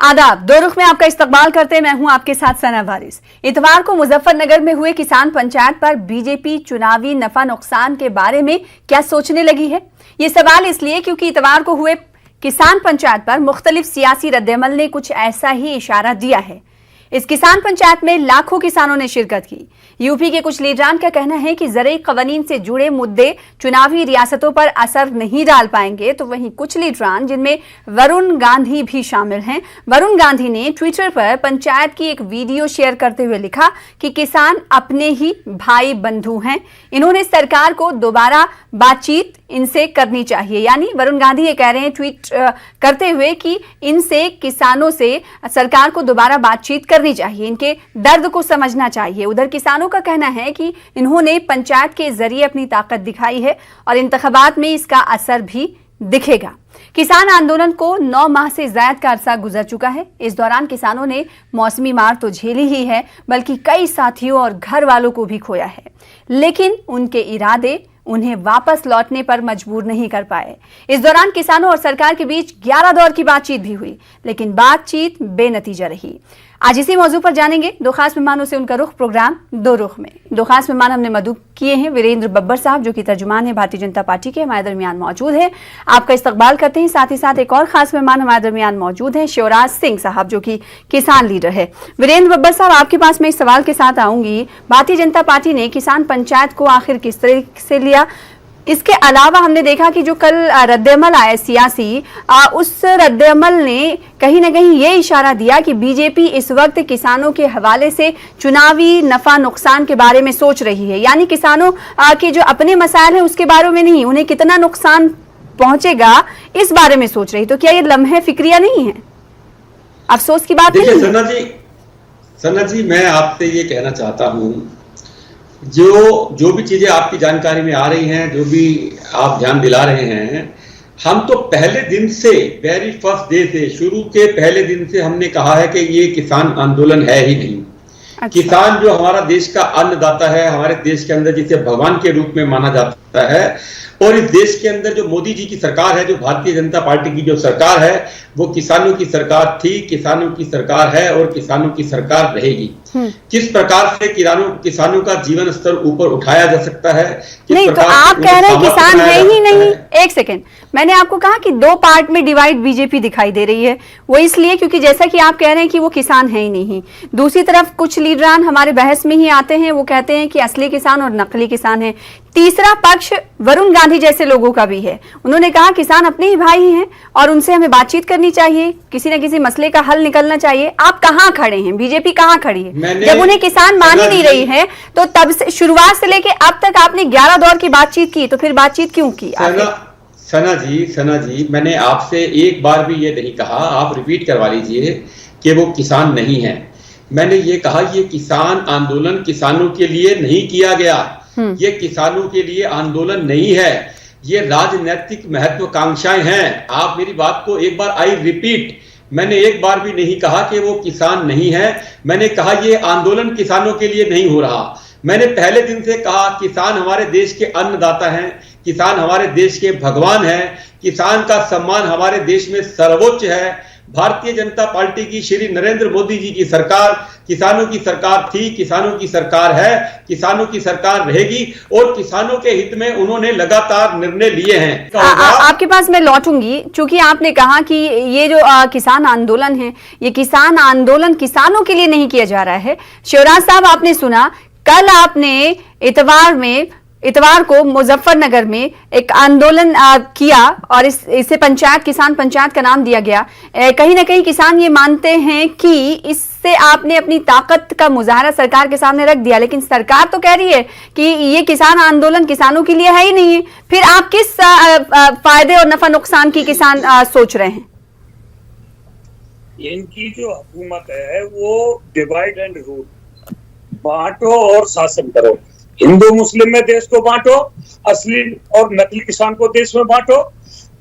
आदाब। दो रुख में आपका इस्तकबाल करते मैं हूं आपके साथ सना वारिस। इतवार को मुजफ्फरनगर में हुए किसान पंचायत पर बीजेपी चुनावी नफा नुकसान के बारे में क्या सोचने लगी है? ये सवाल इसलिए क्योंकि इतवार को हुए किसान पंचायत पर मुख्तलिफ सियासी रद्दअमल ने कुछ ऐसा ही इशारा दिया है। इस किसान पंचायत में लाखों किसानों ने शिरकत की। यूपी के कुछ लीडरान का कहना है कि ज़रई क़वानीन से जुड़े मुद्दे चुनावी रियासतों पर असर नहीं डाल पाएंगे, तो वहीं कुछ लीडरान जिनमें वरुण गांधी भी शामिल हैं, वरुण गांधी ने ट्विटर पर पंचायत की एक वीडियो शेयर करते हुए लिखा कि किसान अपने ही भाई बंधु हैं, इन्होंने सरकार को दोबारा बातचीत इनसे करनी चाहिए। यानी वरुण गांधी ये कह रहे हैं ट्वीट करते हुए कि इनसे किसानों से सरकार को दोबारा बातचीत करनी चाहिए, इनके दर्द को समझना चाहिए। उधर किसानों का कहना है कि इन्होंने पंचायत के जरिए अपनी ताकत दिखाई है और इंतखाबात में इसका असर भी दिखेगा। किसान आंदोलन को 9 माह से ज्यादा का अरसा गुजर चुका है। इस दौरान किसानों ने मौसमी मार तो झेली ही है, बल्कि कई साथियों और घर वालों को भी खोया है, लेकिन उनके इरादे उन्हें वापस लौटने पर मजबूर नहीं कर पाए। इस दौरान किसानों और सरकार के बीच 11 दौर की बातचीत भी हुई, लेकिन बातचीत बेनतीजा रही। आज इसी मौजू पर जानेंगे दो खास मेहमानों से उनका रुख प्रोग्राम दो रुख में। दो खास मेहमान हमने मदऊ किए हैं। वीरेंद्र बब्बर साहब जो कि तर्जुमान है भारतीय जनता पार्टी के, हमारे दरमियान मौजूद है, आपका इस्तकबाल करते हैं। साथ ही साथ एक और खास मेहमान हमारे दरमियान मौजूद है, शिवराज सिंह साहब जो कि किसान लीडर है। वीरेंद्र बब्बर साहब, आपके पास मैं इस सवाल के साथ आऊंगी, भारतीय जनता पार्टी ने किसान पंचायत को आखिर किस तरह से लिया? इसके अलावा हमने देखा कि जो कल रद्दअमल आया सियासी, उस रद्दअमल ने कहीं ना कहीं ये इशारा दिया कि बीजेपी इस वक्त किसानों के हवाले से चुनावी नफा नुकसान के बारे में सोच रही है। यानी किसानों के जो अपने मसाइल हैं उसके बारे में नहीं, उन्हें कितना नुकसान पहुंचेगा इस बारे में सोच रही। तो क्या ये लम्हे फिक्रिया नहीं है? अफसोस की बात नहीं है? सना जी, मैं आपसे ये कहना चाहता हूँ, जो भी चीजें आपकी जानकारी में आ रही हैं, जो भी आप ध्यान दिला रहे हैं, हम तो पहले दिन से, वेरी फर्स्ट डे से, शुरू के पहले दिन से हमने कहा है कि ये किसान आंदोलन है ही नहीं। अच्छा। किसान जो हमारा देश का अन्नदाता है, हमारे देश के अंदर जिसे भगवान के रूप में माना जाता है, और इस देश के अंदर जो मोदी जी की सरकार है, जो भारतीय जनता पार्टी की जो सरकार है, वो किसानों की सरकार थी, किसानों की सरकार है और किसानों की सरकार रहेगी। किस प्रकार से किसानों का जीवन स्तर ऊपर उठाया जा सकता है? नहीं, तो आप कह रहे हैं किसान है ही नहीं। एक सेकेंड, मैंने आपको कहा कि दो पार्ट में डिवाइड बीजेपी दिखाई दे रही है। वो इसलिए क्योंकि जैसा कि आप कह रहे हैं कि वो किसान है ही नहीं, दूसरी तरफ कुछ लीडरान हमारे बहस में ही आते हैं, वो कहते हैं कि असली किसान और नकली किसान है। तीसरा पक्ष वरुण गांधी जैसे लोगों का भी है, उन्होंने कहा किसान अपने ही भाई हैं और उनसे हमें बातचीत करनी चाहिए, किसी न किसी मसले का हल निकलना चाहिए। आप कहां खड़े हैं? बीजेपी कहां खड़ी है? जब उन्हें किसान मान ही नहीं रही है, तो तब से शुरुआत से लेके अब तक आपने 11 दौर की बातचीत की, तो फिर बातचीत क्यों की? सना जी, मैंने आपसे एक बार भी ये नहीं कहा, आप रिपीट करवा लीजिए कि वो किसान नहीं है। मैंने ये कहा ये किसान आंदोलन किसानों के लिए नहीं किया गया, ये किसानों के लिए आंदोलन नहीं है, ये राजनीतिक महत्वाकांक्षाएं हैं। आप मेरी बात को एक बार, आई रिपीट, मैंने एक बार भी नहीं कहा कि वो किसान नहीं है, मैंने कहा ये आंदोलन किसानों के लिए नहीं हो रहा। मैंने पहले दिन से कहा किसान हमारे देश के अन्नदाता हैं, किसान हमारे देश के भगवान हैं, किसान का सम्मान हमारे देश में सर्वोच्च है। भारतीय जनता पार्टी की श्री नरेंद्र मोदी जी की सरकार किसानों की सरकार थी, किसानों की सरकार है, किसानों की सरकार रहेगी और किसानों के हित में उन्होंने लगातार निर्णय लिए हैं। आपके पास मैं लौटूंगी, चूंकि आपने कहा कि ये जो किसान आंदोलन है, ये किसान आंदोलन किसानों के लिए नहीं किया जा रहा है। शिवराज साहब, आपने सुना कल आपने इतवार को मुजफ्फरनगर में एक आंदोलन किया और इसे किसान पंचायत का नाम दिया गया। कहीं ना कहीं किसान ये मानते हैं कि इससे आपने अपनी ताकत का मुजाहरा सरकार के सामने रख दिया, लेकिन सरकार तो कह रही है कि ये किसान आंदोलन किसानों के लिए है ही नहीं है। फिर आप किस फायदे और नफा नुकसान की किसान सोच रहे हैं? इनकी जो हुकूमत है वो डिवाइड एंड रूल, बांटो और शासन करो। हिंदू मुस्लिम में देश को बांटो, असली और नकली किसान को देश में बांटो।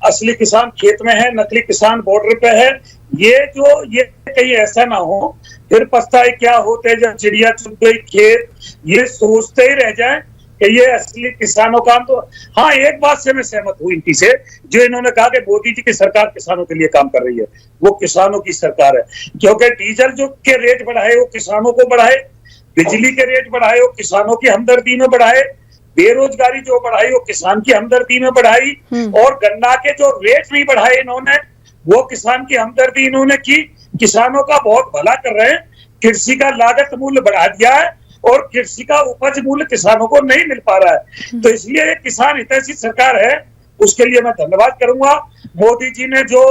असली किसान खेत में है, नकली किसान बॉर्डर पे है। ये कहीं ऐसा ना हो फिर पछताए क्या होते जब चिड़िया चुग गई खेत, ये सोचते ही रह जाए कि ये असली किसानों का आंदोलन। हाँ, एक बात से मैं सहमत हूँ इनकी से, जो इन्होंने कहा कि मोदी जी की सरकार किसानों के लिए काम कर रही है। वो किसानों की सरकार है, क्योंकि डीजल जो के रेट बढ़ाए वो किसानों को बढ़ाए, बिजली के रेट बढ़ाए वो किसानों की हमदर्दी में बढ़ाए, बेरोजगारी जो बढ़ाई वो किसान की हमदर्दी में बढ़ाई, और गन्ना के जो रेट नहीं बढ़ाए इन्होंने वो किसान की हमदर्दी इन्होंने की। किसानों का बहुत भला कर रहे हैं। कृषि का लागत मूल्य बढ़ा दिया है और कृषि का उपज मूल्य किसानों को नहीं मिल पा रहा है। तो इसलिए ये किसान हितैषी सरकार है, उसके लिए मैं धन्यवाद करूंगा। मोदी जी ने जो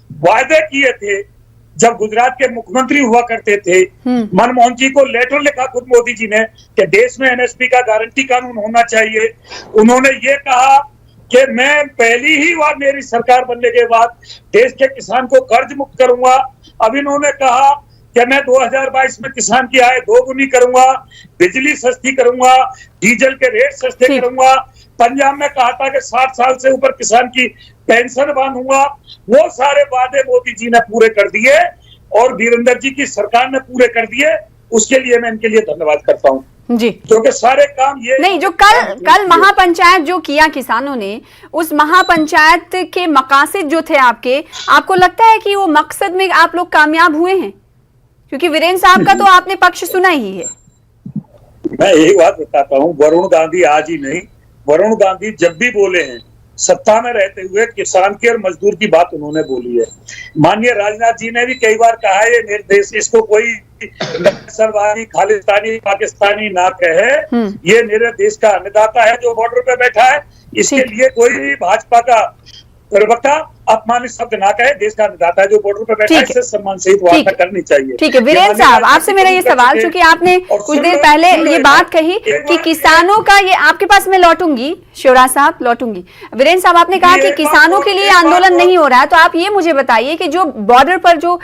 वायदे किए थे जब गुजरात के मुख्यमंत्री हुआ करते थे, मनमोहन जी को लेटर लिखा खुद मोदी जी ने कि देश में एमएसपी का गारंटी कानून होना चाहिए। उन्होंने ये कहा कि मैं पहली ही बार मेरी सरकार बनने के बाद देश के किसान को कर्ज मुक्त करूंगा। अब इन्होंने कहा कि मैं 2022 में किसान की आय दोगुनी करूंगा, बिजली सस्ती करूंगा, डीजल के रेट सस्ते करूंगा। पंजाब में कहा था कि 60 साल से ऊपर किसान की पेंशन बांधूंगा। वो सारे वादे मोदी जी ने पूरे कर दिए और वीरेंद्र जी की सरकार ने पूरे कर दिए। उसके लिए मैं इनके लिए धन्यवाद करता हूँ जी, क्योंकि सारे काम ये नहीं, जो कल महापंचायत जो किया किसानों ने, उस महापंचायत के मकासद जो थे आपको लगता है कि वो मकसद में आप लोग कामयाब हुए हैं? क्योंकि वीरेंद्र साहब का तो आपने पक्ष सुना ही है। मैं एक बात बताता हूँ, वरुण गांधी आज ही नहीं, वरुण गांधी जब भी बोले हैं सत्ता में रहते हुए किसान की और मजदूर की बात उन्होंने बोली है। माननीय राजनाथ जी ने भी कई बार कहा है ये निर्देश, इसको कोई नक्सलवादी, खालिस्तानी, पाकिस्तानी ना कहे, ये मेरे देश का अन्नदाता है जो बॉर्डर पे बैठा है। इसके लिए कोई भी भाजपा का प्रवक्ता अपमानित शब्द ना कहे। देश का अन्नदाता है जो बॉर्डर पे बैठा है, इससे सम्मान सहित वार्ता करनी चाहिए। ठीक है वीरेंद्र साहब, आपसे मेरा ये सवाल, चूंकि आपने कुछ देर पहले ये बात कही कि किसानों का, ये आपके पास मैं लौटूंगी, शिवराज साहब लौटूंगी। वीरेंद्र साहब, आपने कहा कि किसानों के लिए आंदोलन नहीं हो रहा है, तो आप ये मुझे बताइए कि जो बॉर्डर पर जो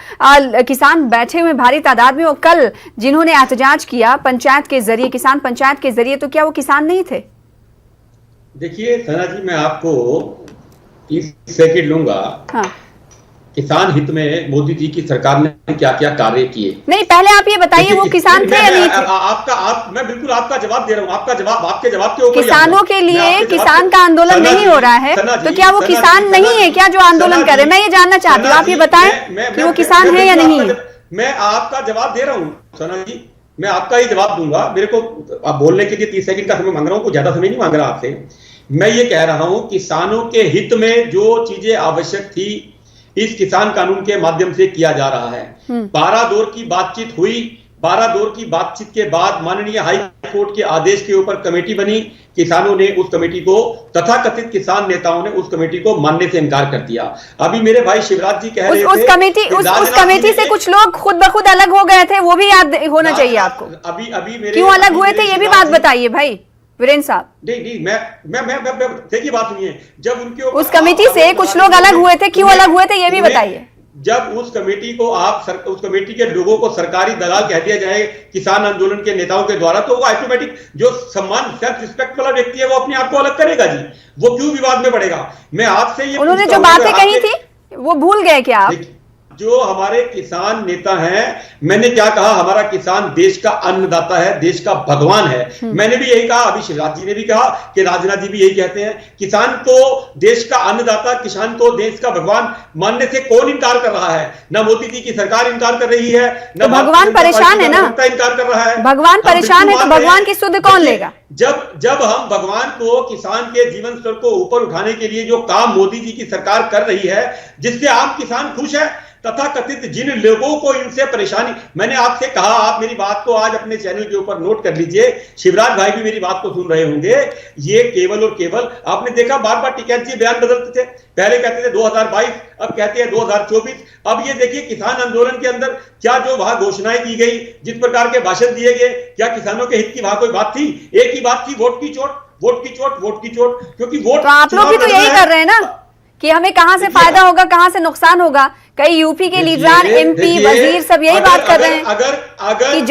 किसान बैठे हुए भारी तादाद में, वो कल जिन्होंने एहतजाज किया पंचायत के जरिए, किसान पंचायत के जरिए, तो क्या वो किसान नहीं थे? देखिए सना जी, मैं आपको 30 सेकंड लूंगा। हाँ। किसान हित में मोदी जी की सरकार ने क्या क्या कार्य किए। नहीं, पहले आप ये बताइए वो किसान थे या नहीं थे? मैं बिल्कुल आपका जवाब दे रहा हूँ। आपका जवाब, आपके जवाब के ऊपर किसानों के लिए किसान का आंदोलन नहीं हो रहा है, तो क्या वो किसान नहीं है क्या जो आंदोलन कर रहे हैं? मैं ये जानना चाहती हूँ, आप ये बताएं कि वो किसान है या नहीं है। मैं आपका जवाब दे रहा हूँ सना जी, मैं आपका ही जवाब दूंगा। मेरे को आप बोलने के लिए 30 सेकंड का समय मांग रहा हूँ, कुछ ज्यादा समय नहीं मांग रहा आपसे। मैं ये कह रहा हूं किसानों के हित में जो चीजें आवश्यक थी इस किसान कानून के माध्यम से किया जा रहा है। 12 दौर की बातचीत हुई। 12 दौर की बातचीत के बाद माननीय हाई कोर्ट के आदेश के ऊपर कमेटी बनी। किसानों ने उस कमेटी को, तथाकथित किसान नेताओं ने उस कमेटी को मानने से इनकार कर दिया। अभी मेरे भाई शिवराज जी कह रहे थे उस कमेटी से कुछ लोग खुद ब खुद अलग हो गए थे, वो भी याद होना चाहिए आपको। अभी मेरे क्यों अलग हुए थे ये भी बात बताइए भाई वीरेंद्र साहब। नहीं, मैं देखिए बात सुनिए। जब उनके उस कमेटी से कुछ लोग अलग हुए थे, क्यों अलग हुए थे ये भी बताइए। जब उस कमेटी को उस कमेटी के लोगों को सरकारी दलाल कह दिया जाए किसान आंदोलन के नेताओं के द्वारा, तो वो ऑटोमेटिक जो सम्मान, सेल्फ रिस्पेक्ट वाला व्यक्ति है वो अपने आप को अलग करेगा जी। वो क्यों विवाद में पड़ेगा? मैं आपसे ये, उन्होंने जो बातें कही थी वो भूल गए क्या आप? जो हमारे किसान नेता हैं, मैंने क्या कहा, हमारा किसान देश का अन्नदाता है, देश का भगवान है। मैंने भी यही कहा, अभी शिवराज जी ने भी कहा कि राजनाथ जी भी यही कहते हैं। किसान को देश का अन्नदाता, किसान को देश का भगवान मानने से कौन इनकार कर रहा है? ना मोदी जी की सरकार इनकार कर रही है, ना भगवान परेशान है ना, इनकार कर रहा है। भगवान परेशान है तो भगवान की सुध कौन लेगा? जब हम भगवान को, किसान के जीवन स्तर को ऊपर उठाने के लिए जो काम मोदी जी की सरकार कर रही है, जिससे आम किसान खुश है, तथा कथित जिन लोगों को इनसे परेशानी, मैंने आपसे कहा, आप मेरी बात को आज अपने चैनल के ऊपर नोट कर लीजिए। शिवराज भाई भी मेरी बात को सुन रहे होंगे। ये केवल और केवल, आपने देखा बार बार टिकैत जी बयान बदलते थे। पहले कहते थे 2022, अब कहते हैं 2024। अब ये देखिए किसान आंदोलन के अंदर क्या जो वहां घोषणाएं की गई, जिस प्रकार के भाषण दिए गए, क्या किसानों के हित की वहां कोई बात थी? एक ही बात थी, वोट की चोट, वोट की चोट, वोट की चोट। क्योंकि वोट, तो आप लोग भी तो यही कर रहे हैं ना कि हमें कहां से फायदा होगा, कहां से नुकसान होगा। कई यूपी के लीडर, एमपी, वजीर सब यही बात कर रहे हैं कि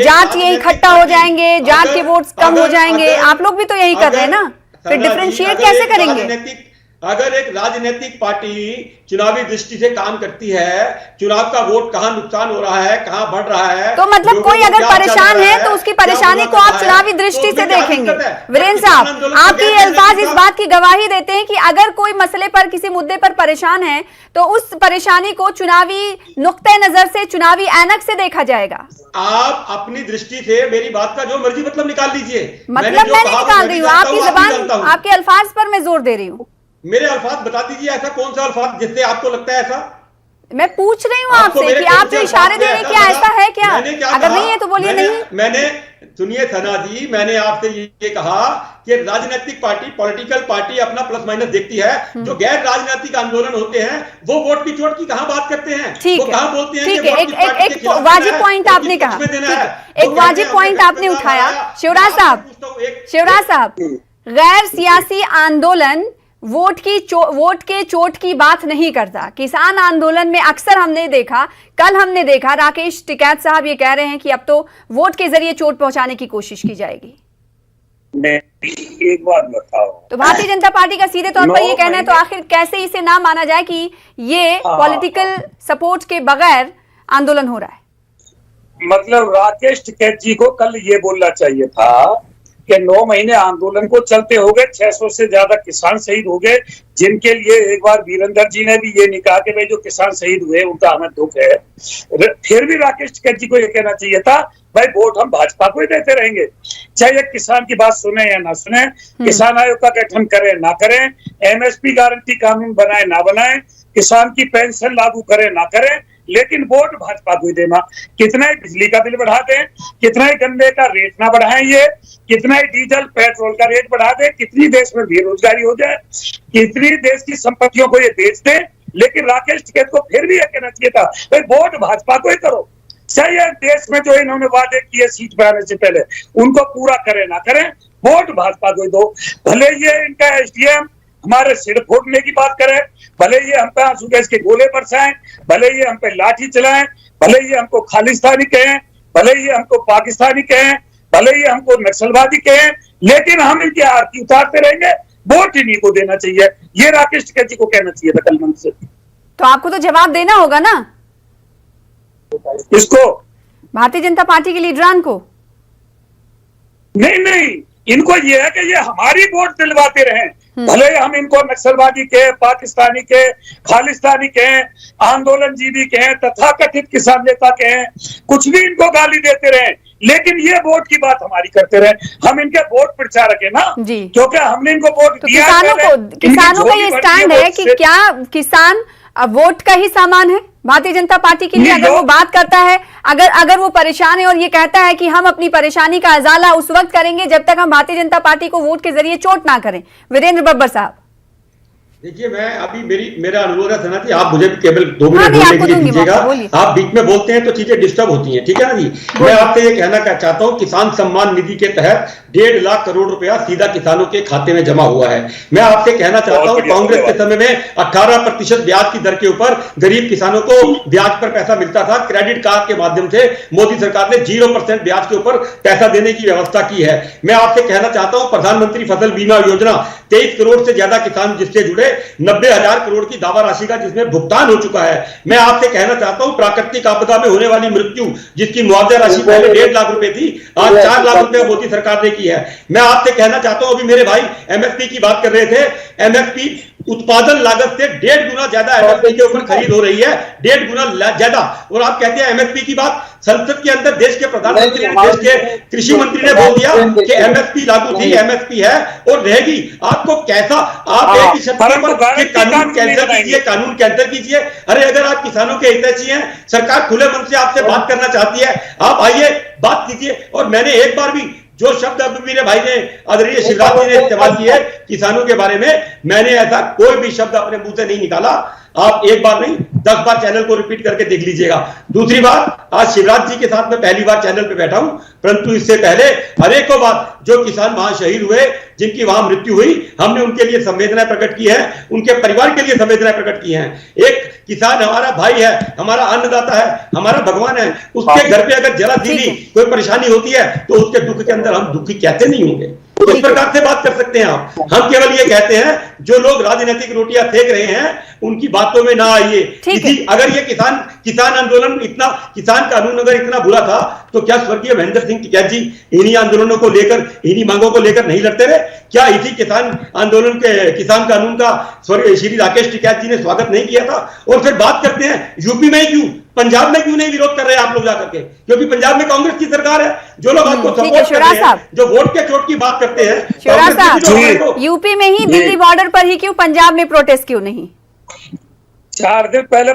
जाट ये इकट्ठा हो जाएंगे, जाट के वोट्स कम हो जाएंगे। आप लोग भी तो यही कर रहे हैं ना, फिर डिफरेंशिएट कैसे करेंगे? अगर एक राजनीतिक पार्टी चुनावी दृष्टि से काम करती है, चुनाव का वोट कहां नुकसान हो रहा है, कहां बढ़ रहा है, तो मतलब कोई अगर परेशान है तो उसकी परेशानी को आप चुनावी दृष्टि से देखेंगे। वीरेंद्र साहब, आपके ये अल्फाज इस बात की गवाही देते हैं कि अगर कोई मसले पर, किसी मुद्दे पर परेशान है तो उस परेशानी को चुनावी नुक्ते नजर से, चुनावी ऐनक से देखा जाएगा। आप अपनी दृष्टि से मेरी बात का जो मर्जी मतलब निकाल लीजिए। मतलब मैं नहीं निकाल रही हूँ, आपकी जबान, आपके अल्फाज पर मैं जोर दे रही हूँ। मेरे अल्फाज बता दीजिए, ऐसा कौन सा अल्फाज जिससे आपको लगता है ऐसा? मैं पूछ रही हूँ आपसे कि आप जो इशारे दे रहे हैं क्या ऐसा है क्या? अगर नहीं है तो बोलिए नहीं। मैंने सुनिए सना जी, मैंने आपसे ये कहा कि राजनीतिक पार्टी, पॉलिटिकल पार्टी अपना प्लस माइनस देखती है। जो गैर राजनीतिक आंदोलन होते हैं वो वोट की चोट की कहां बात करते हैं, वो कहां बोलते हैं। ठीक है, एक वाजिब पॉइंट आपने कहा, एक वाजिब पॉइंट आपने उठाया। शिवराज साहब, गैर सियासी आंदोलन वोट के चोट की बात नहीं करता। किसान आंदोलन में अक्सर हमने देखा, कल हमने देखा राकेश टिकैत साहब ये कह रहे हैं कि अब तो वोट के जरिए चोट पहुंचाने की कोशिश की जाएगी। एक बात बताओ, तो भारतीय जनता पार्टी का सीधे तौर पर ये कहना है, तो आखिर कैसे इसे ना माना जाए कि ये पॉलिटिकल सपोर्ट के बगैर आंदोलन हो रहा है? मतलब राकेश टिकैत जी को कल ये बोलना चाहिए था कि 9 महीने आंदोलन को चलते हो गए, 600 से ज्यादा किसान शहीद हो गए, जिनके लिए एक बार वीरेंद्र जी ने भी ये नहीं कहा कि भाई जो किसान शहीद हुए उनका हमें दुख है। फिर भी राकेश टिकैत जी को ये कहना चाहिए था भाई वोट हम भाजपा को ही देते रहेंगे, चाहे किसान की बात सुने या ना सुने, किसान आयोग का गठन करें ना करें, एमएसपी गारंटी कानून बनाए ना बनाए, किसान की पेंशन लागू करें ना करें, लेकिन वोट भाजपा को ही देना। कितना ही बिजली का बिल बढ़ा दें, कितना ही गन्ने का रेट ना बढ़ाएं, ये कितना ही डीजल पेट्रोल का रेट बढ़ा दें, कितनी देश में बेरोजगारी हो जाए, कितनी देश की संपत्तियों को ये बेच दें, लेकिन राकेश टिकैत को फिर भी यह कहना चाहिए था भाई वोट भाजपा को ही करो। चाहे देश में जो इन्होंने वादे किए सीट पर आने से पहले उनको पूरा करें ना करें, वोट भाजपा को ही दो। भले ये इनका एसडीएम हमारे सिर फोड़ने की बात करे, भले ये हम पे आंसू गैस के गोले बरसाएं, भले ये हम पे लाठी चलाएं, भले ये हमको खालिस्तानी कहें, भले ये हमको पाकिस्तानी कहें, भले ये हमको नक्सलवादी कहें, लेकिन हम इनकी आरती उतारते रहेंगे, वोट इन्हीं को देना चाहिए। ये राकेश टिकैत जी को कहना चाहिए था कल मंच से। तो आपको तो जवाब देना होगा ना इसको, भारतीय जनता पार्टी के लीडरान को। नहीं, इनको ये है कि ये हमारी वोट दिलवाते रहें, भले हम इनको नक्सलवादी के, पाकिस्तानी के, खालिस्तानी के, आंदोलन जीवी के, तथाकथित किसान नेता के, कुछ भी इनको गाली देते रहे, लेकिन ये वोट की बात हमारी करते रहे। हम इनके वोट प्रचारक है ना, क्योंकि हमने इनको वोट दिया। किसानों का ये स्टैंड है कि क्या किसान वोट का ही सामान है भारतीय जनता पार्टी के लिए? अगर वो बात करता है, अगर वो परेशान है और ये कहता है कि हम अपनी परेशानी का अजाला उस वक्त करेंगे जब तक हम भारतीय जनता पार्टी को वोट के जरिए चोट ना करें। वीरेंद्र बब्बर साहब, देखिए, मैं अभी मेरा अनुरोध है सना जी, आप मुझे केवल 2 मिनट बोलने के लिए दीजिएगा। आप बीच में बोलते हैं तो चीजें डिस्टर्ब होती हैं, ठीक है ना जी। मैं आपसे ये कहना चाहता हूं, किसान सम्मान निधि के तहत 1.5 लाख करोड़ रुपया सीधा किसानों के खाते में जमा हुआ है। मैं आपसे कहना चाहता हूं, कांग्रेस के समय में 18% ब्याज की दर के ऊपर गरीब किसानों को ब्याज पर पैसा मिलता था। क्रेडिट कार्ड के माध्यम से मोदी सरकार ने 0% ब्याज के ऊपर पैसा देने की व्यवस्था की है। मैं आपसे कहना चाहता हूं, प्रधानमंत्री फसल बीमा योजना 23 करोड़ से ज्यादा किसान जिससे जुड़े, 90,000 करोड़ की दावा राशि का जिसमें भुगतान हो चुका है। मैं आपसे कहना चाहता हूं, प्राकृतिक आपदा में होने वाली मृत्यु जिसकी मुआवजा राशि पहले 1.5 लाख रुपए थी, आज 4 लाख रुपए मोदी सरकार ने की है। मैं आपसे कहना चाहता हूं, अभी मेरे भाई एमएसपी की बात कर रहे थे, एमएसपी उत्पादन लागत से 1.5 गुना ज्यादा एमएसपी के ऊपर खरीद हो रही है, 1.5 गुना ज्यादा। और आप कहते हैं एमएसपी की बात, संसद के अंदर देश के प्रधानमंत्री ने, देश के कृषि मंत्री ने बोल दिया कि एमएसपी लागू थी, एमएसपी है और रहेगी। आपको कैसा, आप एक ही शब्द पर कानून कैंसिल कीजिए, कानून कैंसिल कीजिए। अरे अगर आप किसानों के हितैषी हैं, सरकार खुले मन से आपसे बात करना चाहती है, आप आइए बात कीजिए। और मैंने एक बार भी जो शब्द अभी मेरे भाई ने, आदरणीय शिवराज जी ने इस्तेमाल किए किसानों के बारे में, मैंने ऐसा कोई भी शब्द अपने मुंह से नहीं निकाला। आप एक बार नहीं 10 बार चैनल को रिपीट करके देख लीजिएगा। दूसरी बात, आज शिवराज जी के साथ मैं पहली बार चैनल पे बैठा हूं, परंतु इससे पहले अनेकों बार जो किसान वहां शहीद हुए, जिनकी वहां मृत्यु हुई, हमने उनके लिए संवेदनाएं प्रकट की है, उनके परिवार के लिए संवेदनाएं प्रकट की हैं। एक किसान हमारा भाई है, हमारा अन्नदाता है, हमारा भगवान है, उसके घर पे अगर जरा सी भी कोई परेशानी होती है तो उसके दुख के अंदर हम दुखी कैसे नहीं होंगे। इस प्रकार से बात कर सकते हैं आप। हम केवल ये कहते हैं जो लोग राजनीतिक रोटियां सेक रहे हैं उनकी बातों में ना आइए। अगर ये किसान आंदोलन इतना, किसान कानून अगर इतना बुरा था तो क्या स्वर्गीय महेंद्र सिंह टिकैत जी इन्हीं आंदोलनों को लेकर, इन्हीं मांगों को लेकर नहीं लड़ते रहे? क्या इसी किसान आंदोलन के, किसान कानून का श्री राकेश टिकैत जी ने स्वागत नहीं किया था? और फिर बात करते हैं यूपी में क्यों, पंजाब में क्यों नहीं विरोध कर रहे हैं आप लोग जाकर के? क्योंकि पंजाब में कांग्रेस की सरकार है। जो लोग आपको सपोर्ट कर रहे हैं, जो वोट के चोट की बात करते हैं, यूपी में ही, दिल्ली बॉर्डर पर ही क्यों, पंजाब में प्रोटेस्ट क्यों नहीं? 4 दिन पहले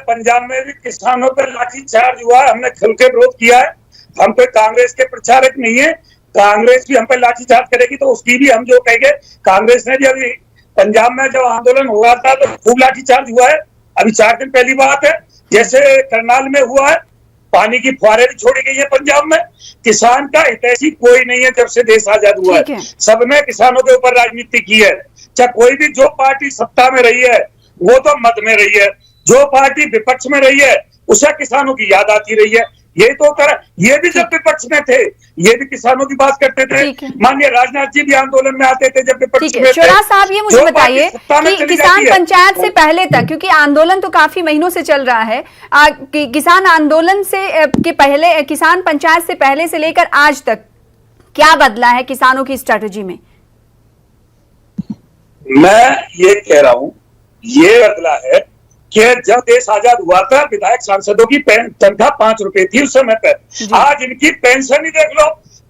पंजाब में भी किसानों पर लाठीचार्ज हुआ है। हमने खुल के विरोध किया है। हम कोई कांग्रेस के प्रचारक नहीं है। कांग्रेस भी हम पे लाठीचार्ज करेगी तो उसकी भी हम जो कहेंगे। कांग्रेस ने भी अभी पंजाब में जब आंदोलन हुआ था तो खूब लाठीचार्ज हुआ है। अभी 4 दिन पहली बात है, जैसे करनाल में हुआ है, पानी की फुहारें भी छोड़ी गई है पंजाब में। किसान का हितैषी कोई नहीं है जब से देश आजाद हुआ है। सबने किसानों के ऊपर राजनीति की है। चाहे कोई भी, जो पार्टी सत्ता में रही है वो तो मद में रही है, जो पार्टी विपक्ष में रही है उसे किसानों की याद आती रही है। ये तो ये भी जब विपक्ष में थे ये भी किसानों की बात करते थे। माननीय राजनाथ जी भी आंदोलन में आते थे जब विपक्ष में थे। शोरा साहब, ये मुझे बताइए कि किसान पंचायत से पहले तक, क्योंकि आंदोलन तो काफी महीनों से चल रहा है, किसान आंदोलन से के पहले, किसान पंचायत से पहले से लेकर आज तक क्या बदला है किसानों की स्ट्रेटेजी में? मैं ये कह रहा हूं, ये बदला है कि जब देश आजाद हुआ था विधायक सांसदों की तनख्वाह 5 रुपए थी उस समय पर। आज इनकी पेंशन ही देख लो,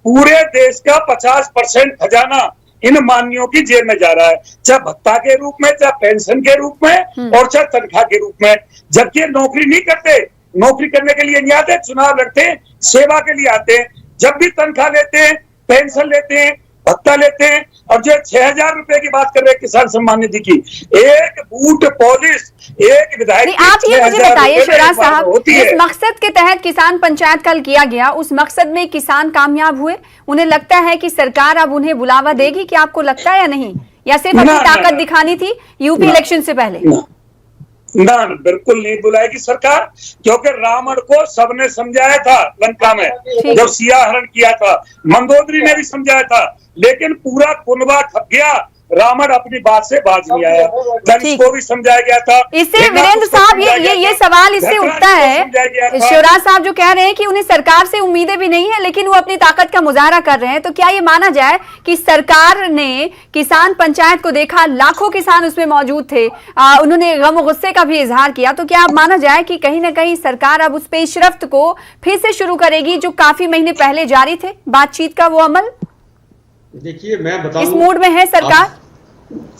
पूरे देश का 50% खजाना इन माननीयों की जेब में जा रहा है, चाहे भत्ता के रूप में, चाहे पेंशन के रूप में और चाहे तनख्वाह के रूप में। जबकि नौकरी नहीं करते, नौकरी करने के लिए नहीं आते, चुनाव लड़ते हैं, सेवा के लिए आते हैं। जब भी तनख्वाह लेते हैं, पेंशन लेते हैं, भत्ता लेते हैं, और जो 6000 रुपए की बात कर रहे हैं किसान सम्मान निधि की, एक बूट पॉलिश एक विधायक। आप ये मुझे बताइए शोरा साहब, इस मकसद के तहत किसान पंचायत कल किया गया, उस मकसद में किसान कामयाब हुए? उन्हें लगता है कि सरकार अब उन्हें बुलावा देगी, कि आपको लगता है या नहीं, या सिर्फ अपनी ताकत दिखानी थी यूपी इलेक्शन से पहले? ना, बिल्कुल नहीं बुलाएगी सरकार, क्योंकि रावण को सबने समझाया था लंका में जब सिया हरण किया था, मंदोदरी ने भी समझाया था, लेकिन पूरा कुनबा खप गया। रावण अपनी बात से बाज नहीं आया। कंस को भी समझाया गया था। इससे वीरेंद्र साहब ये सवाल इससे उठता है, शिवराज साहब जो कह रहे हैं कि उन्हें सरकार से उम्मीदें भी नहीं है लेकिन वो अपनी ताकत का मुजाहरा कर रहे हैं, तो क्या ये माना जाए कि सरकार ने किसान पंचायत को देखा, लाखों किसान उसमें मौजूद थे, उन्होंने गम गुस्से का भी इजहार किया, तो क्या अब माना जाए कि कहीं ना कहीं सरकार अब उस पेशरफ्त को फिर से शुरू करेगी जो काफी महीने पहले जारी थे, बातचीत का वो अमल? देखिए, मैं बताऊं, इस मूड में है सरकार?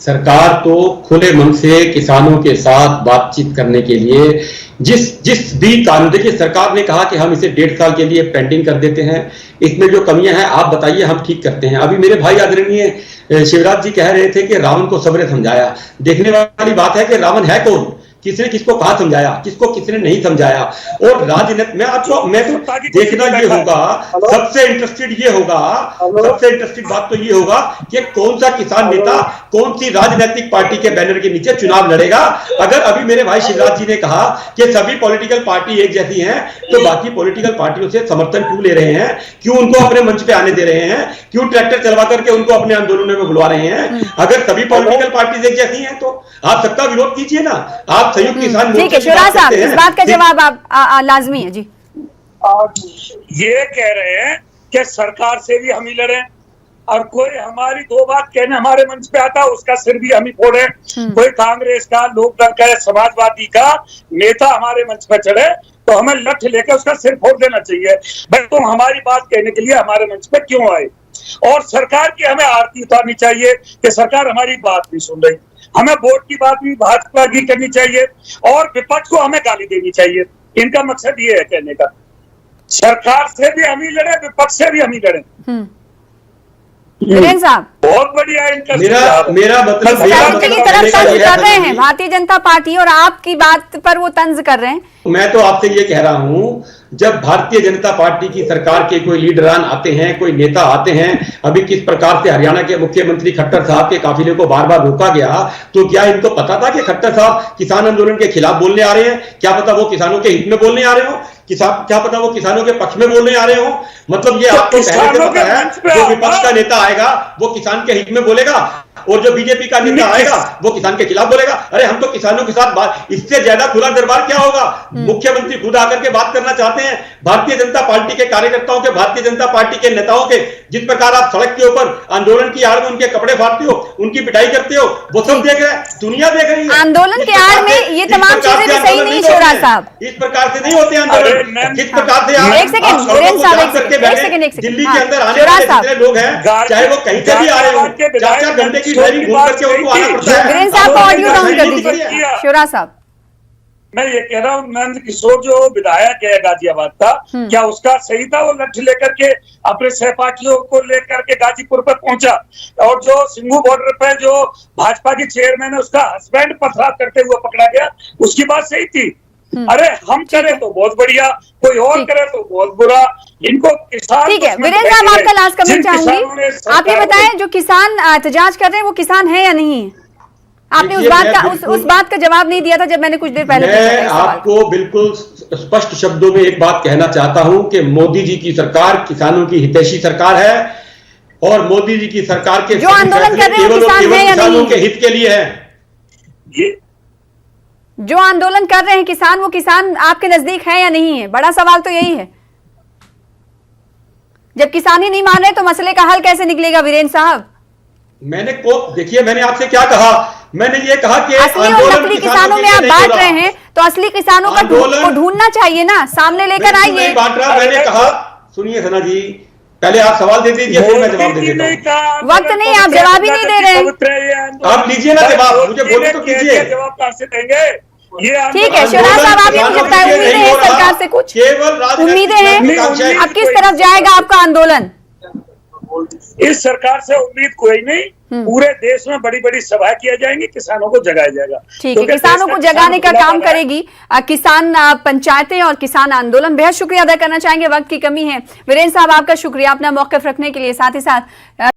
सरकार तो खुले मन से किसानों के साथ बातचीत करने के लिए जिस भी कानून, देखिए सरकार ने कहा कि हम इसे 1.5 साल के लिए पेंडिंग कर देते हैं, इसमें जो कमियां हैं आप बताइए, हम ठीक करते हैं। अभी मेरे भाई आदरणीय शिवराज जी कह रहे थे कि रावण को सबने समझाया। देखने वाली बात है कि रावण है कौन, किसने किसको कहा समझाया, किसको किसने नहीं समझाया। और राजनीति में आपको मैं तो देखना ये होगा, सबसे इंटरेस्टेड बात तो ये होगा कि कौन सा किसान नेता कौन सी राजनीतिक पार्टी के बैनर के नीचे चुनाव लड़ेगा। अगर अभी मेरे भाई शिवराज जी ने कहा कि सभी पॉलिटिकल पार्टी एक जैसी हैं, तो बाकी पॉलिटिकल पार्टियों से समर्थन क्यों ले रहे हैं, क्यों उनको अपने मंच पे आने दे रहे हैं, क्यों ट्रैक्टर चलवा करके उनको अपने आंदोलनों में बुलवा रहे हैं? अगर सभी पॉलिटिकल पार्टी एक जैसी हैं तो आप सबका विरोध कीजिए ना, आप संयुक्त किसान ठीक है। शिवराज साहब, इस बात का जवाब आप लाजमी है जी। ये कह रहे हैं कि सरकार से भी हम ही लड़े, और कोई हमारी 2 बात कहने हमारे मंच पे आता है उसका सिर भी हम ही फोड़े। कोई कांग्रेस का, लोकदल का, समाजवादी का नेता हमारे मंच पे चढ़े तो हमें लठ लेकर उसका सिर फोड़ देना चाहिए। भाई तुम हमारी बात कहने के लिए हमारे मंच पे क्यों आए? और सरकार की हमें आरती उतारनी चाहिए कि सरकार हमारी बात नहीं सुन रही। हमें वोट की बात भी भाजपा की करनी चाहिए और विपक्ष को हमें गाली देनी चाहिए। इनका मकसद ये है कहने का, सरकार से भी हम ही लड़े, विपक्ष से भी हम ही लड़े। वीरेंद्र साहब, बहुत बढ़िया इनका मेरा मतलब की तरफ तंज कर रहे हैं भारतीय जनता पार्टी, और आपकी बात पर वो तंज कर रहे हैं। मैं तो आपसे ये कह रहा हूं, जब भारतीय जनता पार्टी की सरकार के कोई लीडरान आते हैं, कोई नेता आते हैं, अभी किस प्रकार से हरियाणा के मुख्यमंत्री खट्टर साहब के काफिले को बार बार रोका गया, तो क्या इनको पता था कि खट्टर साहब किसान आंदोलन के खिलाफ बोलने आ रहे हैं? क्या पता वो किसानों के हित में बोलने आ रहे हो? क्या पता वो किसानों के पक्ष में बोलने आ रहे हो। मतलब ये तो आपको पहले से किसानों पता के है मंच पे जो आओ विपक्ष का ना। नेता आएगा वो किसान के हित में बोलेगा और जो बीजेपी का नेता आएगा वो किसान के खिलाफ बोलेगा। अरे हम तो किसानों के साथ बात, इससे ज्यादा खुला दरबार क्या होगा। मुख्यमंत्री खुद आकर के बात करना चाहते हैं भारतीय जनता पार्टी के कार्यकर्ताओं के, भारतीय जनता पार्टी के नेताओं के। जिस प्रकार आप सड़क के ऊपर आंदोलन की आड़ में उनके कपड़े फाड़ते हो, उनकी पिटाई करते हो, वो सब देख रहे हैं, दुनिया देख रही है। आंदोलन के आड़ में ये तमाम चीजें भी सही नहीं, छोरा साहब। इस प्रकार से नहीं होते आंदोलन। जिस प्रकार से आप एक सेकंड, वीरेंद्र साहब, एक सेकंड, दिल्ली के अंदर आने छोरा वाले साहब, जितने लोग हैं, चाहे वो कहीं से भी आ रहे हो, 4-4 घंटे की ड्राइविंग घूम करके उनको आना पड़ता है। वीरेंद्र साहब को ऑडियो डाउन कर दीजिए। शिवराज साहब, मैं ये कह रहा हूँ नंद किशोर जो विधायक है गाजियाबाद का, क्या उसका सही था वो लठ लेकर के अपने सहपाठियों को लेकर के गाजीपुर पर पहुंचा? और जो सिंघू बॉर्डर पर जो भाजपा की चेयरमैन है उसका हस्बैंड पथराव करते हुए पकड़ा गया, उसकी बात सही थी। अरे हम करें तो बहुत बढ़िया, कोई और करे तो बहुत बुरा। इनको किसान, ठीक है वीरेंद्र साहब, आपका लास्ट कमेंट चाहूंगी। आप ये बताएं जो किसान एहतजाज कर रहे हैं वो किसान है या नहीं है? आपने उस बात का जवाब नहीं दिया था जब मैंने कुछ देर पहले मैं आपको बिल्कुल स्पष्ट शब्दों में एक बात कहना चाहता हूं कि मोदी जी की सरकार किसानों की हितैषी सरकार है और मोदी जी की सरकार के जो आंदोलन कर रहे हैं केवल किसान है या किसानों नहीं? के हित के लिए है। ये जो आंदोलन कर रहे हैं किसान, वो किसान आपके नजदीक है या नहीं है? बड़ा सवाल तो यही है। जब किसान ही नहीं मान रहे तो मसले का हल कैसे निकलेगा वीरेंद्र साहब? देखिए मैंने आपसे क्या कहा, मैंने ये कहा कि असली और नकली किसानों में आप बांट रहे हैं तो असली किसानों का को ढूंढना चाहिए ना, सामने लेकर आइए। बांट रहा मैंने कहा, सुनिए सना जी, पहले आप सवाल दे दीजिए फिर मैं जवाब दे देता हूं। वक्त नहीं, आप जवाब ही नहीं दे रहे हैं। आप लीजिए ना जवाब, मुझे बोलने तो कीजिए। जवाब कहां से देंगे? ये ठीक है शिवराज साहब, आप ये मुझे बताएं, उम्मीदें हैं सरकार से? कुछ केवल उम्मीदें हैं? अब किस तरफ जाएगा आपका आंदोलन? इस सरकार से उम्मीद कोई नहीं। पूरे देश में बड़ी बड़ी सभा किया जाएंगी, किसानों को जगाया जाएगा। ठीक है, किसानों को जगाने का काम करेगी किसान पंचायतें और किसान आंदोलन। बेहद शुक्रिया अदा करना चाहेंगे, वक्त की कमी है। वीरेंद्र साहब आपका शुक्रिया अपना मौक़िफ़ रखने के लिए, साथ ही साथ